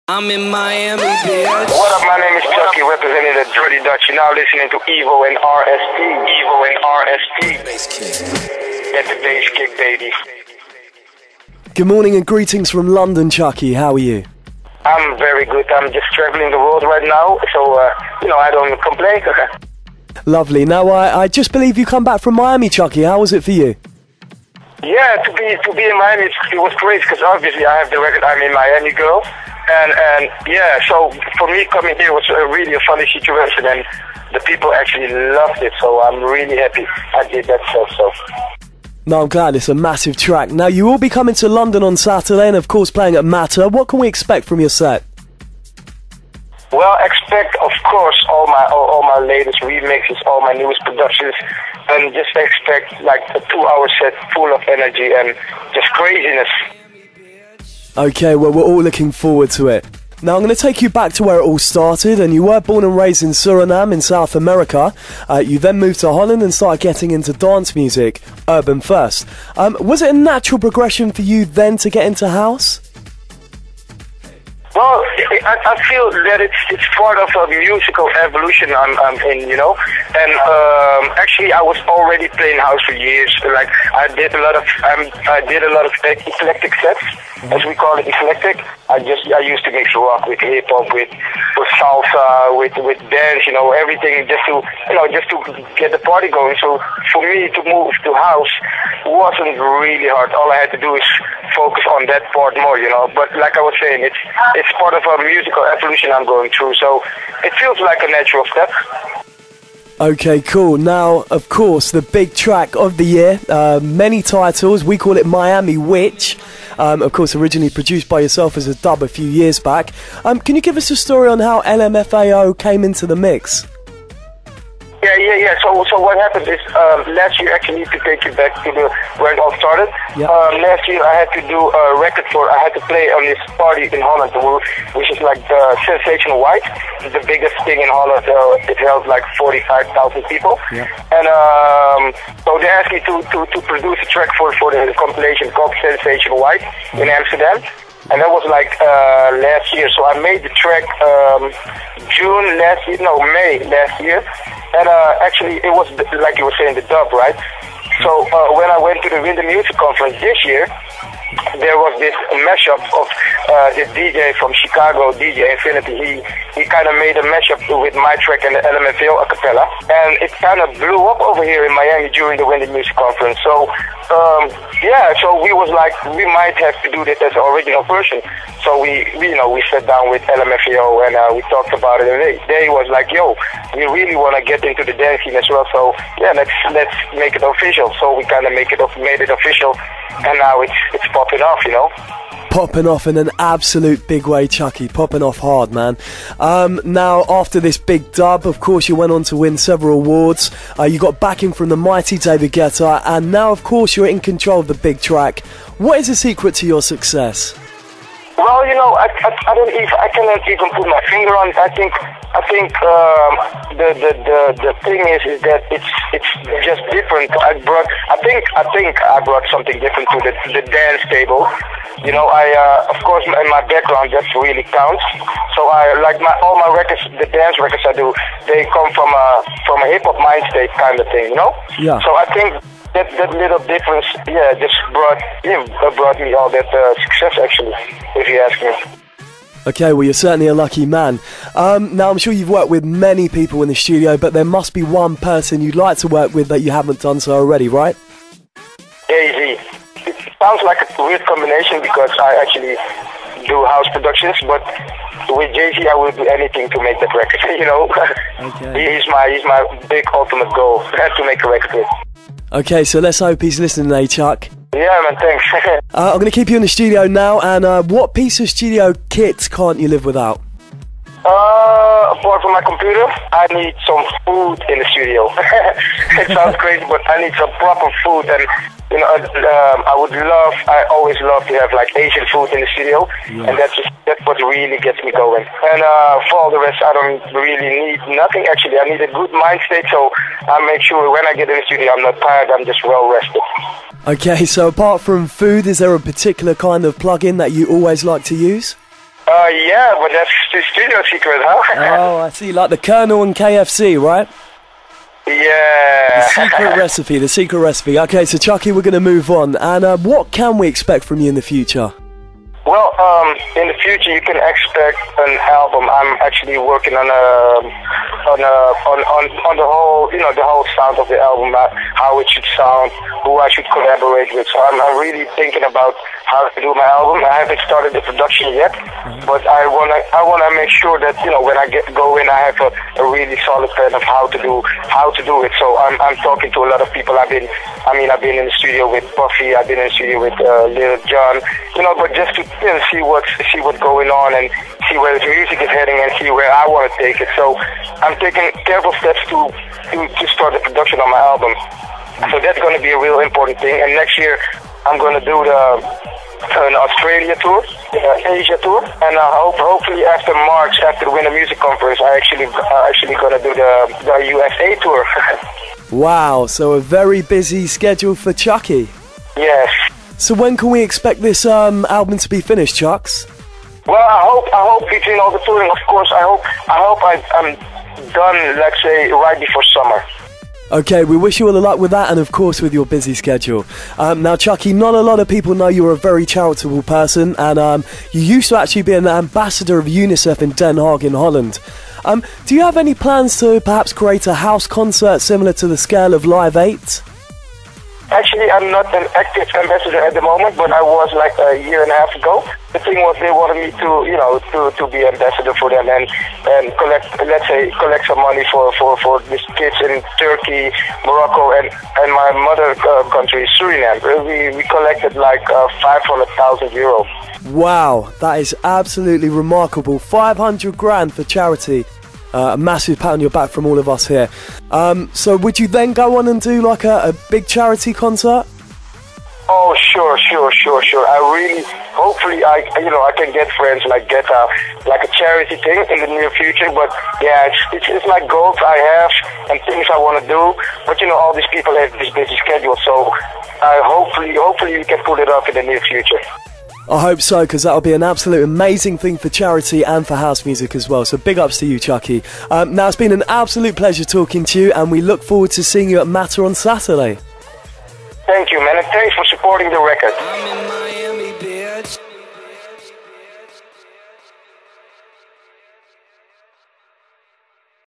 I'm in Miami, bitch. What up, my name is Chuckie, representing the Dirty Dutch. You're now listening to Evo and RST. Evo and RST. Get the bass kick, baby. Good morning and greetings from London, Chuckie. How are you? I'm very good. I'm just traveling the world right now, so, I don't complain. Lovely. Now, I just believe you come back from Miami, Chuckie. How was it for you? Yeah, to be in Miami, it was great, because obviously I have the record I'm in Miami, girl. And yeah, so for me coming here was really a funny situation, and the people actually loved it, so I'm really happy I did that stuff, so. No, I'm glad. It's a massive track. Now, you will be coming to London on Saturday and, of course, playing at Matter. What can we expect from your set? Well, expect, of course, all my latest remixes, all my newest productions, and just expect like a 2-hour set full of energy and just craziness. Okay, well, we're all looking forward to it. Now, I'm going to take you back to where it all started, and you were born and raised in Suriname in South America. You then moved to Holland and started getting into dance music, urban first. Was it a natural progression for you then to get into house? Well, I feel that it's part of a musical evolution I'm in, you know. And actually, I was already playing house for years. Like I did a lot of eclectic sets, as we call it, eclectic. I used to mix rock with hip hop, with salsa, with dance, you know, everything just to get the party going. So for me to move to house wasn't really hard. All I had to do is focus on that part more, you know. But like I was saying, it's part of a musical evolution I'm going through, so it feels like a natural step. Okay, cool. Now, of course, the big track of the year, many titles. We call it Miami Witch. Of course, originally produced by yourself as a dub a few years back. Can you give us a story on how LMFAO came into the mix? Yeah. So what happened is last year, actually, to take you back to where it all started. Yep. Last year, I had to do a record I had to play on this party in Holland, which is like the Sensational White, the biggest thing in Holland. It held like 45,000 people. Yep. And so they asked me to produce a track for the compilation called Sensational White in Amsterdam. And that was like last year. So I made the track May last year. And actually, it was, like you were saying, the dub, right? So when I went to the Winter Music Conference this year, there was this mashup of this DJ from Chicago, DJ Infinity. He kind of made a mashup with my track and the LMFAO a cappella. And it kind of blew up over here in Miami during the Winter Music Conference. So, so we was like, we might have to do this as an original version. So we sat down with LMFAO and we talked about it. And they was like, yo, we really want to get into the dance scene as well. So yeah, let's make it official. So we kind of made it official. And now it's popping off, you know. Popping off in an absolute big way, Chuckie. Popping off hard, man. Now, after this big dub, of course, you went on to win several awards. You got backing from the mighty David Guetta, and now, of course, you're in control of the big track. What is the secret to your success? Well, you know, I cannot even put my finger on it. I think the thing is that it's just different. I think I brought something different to the dance table. You know, of course, in my background, that really counts. So I like all my records, the dance records I do, they come from a hip hop mind state kind of thing, you know. Yeah. So I think that little difference, just brought me all that success, actually, if you ask me. Okay, well, you're certainly a lucky man. Now, I'm sure you've worked with many people in the studio, but there must be one person you'd like to work with that you haven't done so already, right? Jay-Z. It sounds like a weird combination because I actually do house productions, but with Jay-Z, I will do anything to make that record, you know? Okay. He's my big ultimate goal, to make a record with. Okay, so let's hope he's listening, eh, Chuck? Yeah, man, thanks. I'm going to keep you in the studio now, and what piece of studio kit can't you live without? Apart from my computer, I need some food in the studio. It sounds crazy, but I need some proper food, and you know, I always love to have like Asian food in the studio, and that's what really gets me going. And for all the rest, I don't really need nothing. Actually, I need a good mind state, so I make sure when I get in the studio, I'm not tired. I'm just well rested. Okay, so apart from food, is there a particular kind of plugin that you always like to use? Yeah, but that's the studio secret, huh? Oh, I see, like the Colonel and KFC, right? Yeah. The secret recipe. Okay, so Chuckie, we're going to move on. And what can we expect from you in the future? Well, in the future you can expect an album. I'm actually working on the whole, you know, the whole sound of the album, how it should sound, who I should collaborate with. So I'm really thinking about how to do my album. I haven't started the production yet, but I wanna make sure that, you know, when I go in, I have a really solid plan of how to do it. So I'm talking to a lot of people. I've been in the studio with Puffy. I've been in the studio with Lil Jon. You know, but just to see what's going on and see where the music is heading and see where I want to take it. So I'm taking careful steps to start the production on my album. So that's going to be a real important thing. And next year I'm going to do an Australia tour, Asia tour, and hopefully after March, after the Winter Music Conference, I actually going to do the USA tour. Wow, so a very busy schedule for Chuckie. Yes. So when can we expect this album to be finished, Chucks? Well, I hope between all the touring, of course, I hope I'm done, let's say, right before summer. Okay, we wish you all the luck with that and of course with your busy schedule. Now Chuckie, not a lot of people know you're a very charitable person, and you used to actually be an ambassador of Unicef in Den Haag in Holland. Do you have any plans to perhaps create a house concert similar to the scale of Live 8? Actually, I'm not an active ambassador at the moment, but I was like a year and a half ago. The thing was, they wanted me to, you know, to be ambassador for them and collect some money for these kids in Turkey, Morocco, and my mother country, Suriname. We collected like 500,000 euro. Wow, that is absolutely remarkable. 500 grand for charity. A massive pat on your back from all of us here. So would you then go on and do like a big charity concert? Oh, sure. Hopefully I can get friends, like get a charity thing in the near future. But yeah, it's like goals I have and things I want to do. But you know, all these people have this busy schedule, so hopefully we can pull it off in the near future. I hope so, because that'll be an absolute amazing thing for charity and for house music as well. So big ups to you, Chuckie. Now, it's been an absolute pleasure talking to you, and we look forward to seeing you at Matter on Saturday. Thank you, man, and thanks for supporting the record.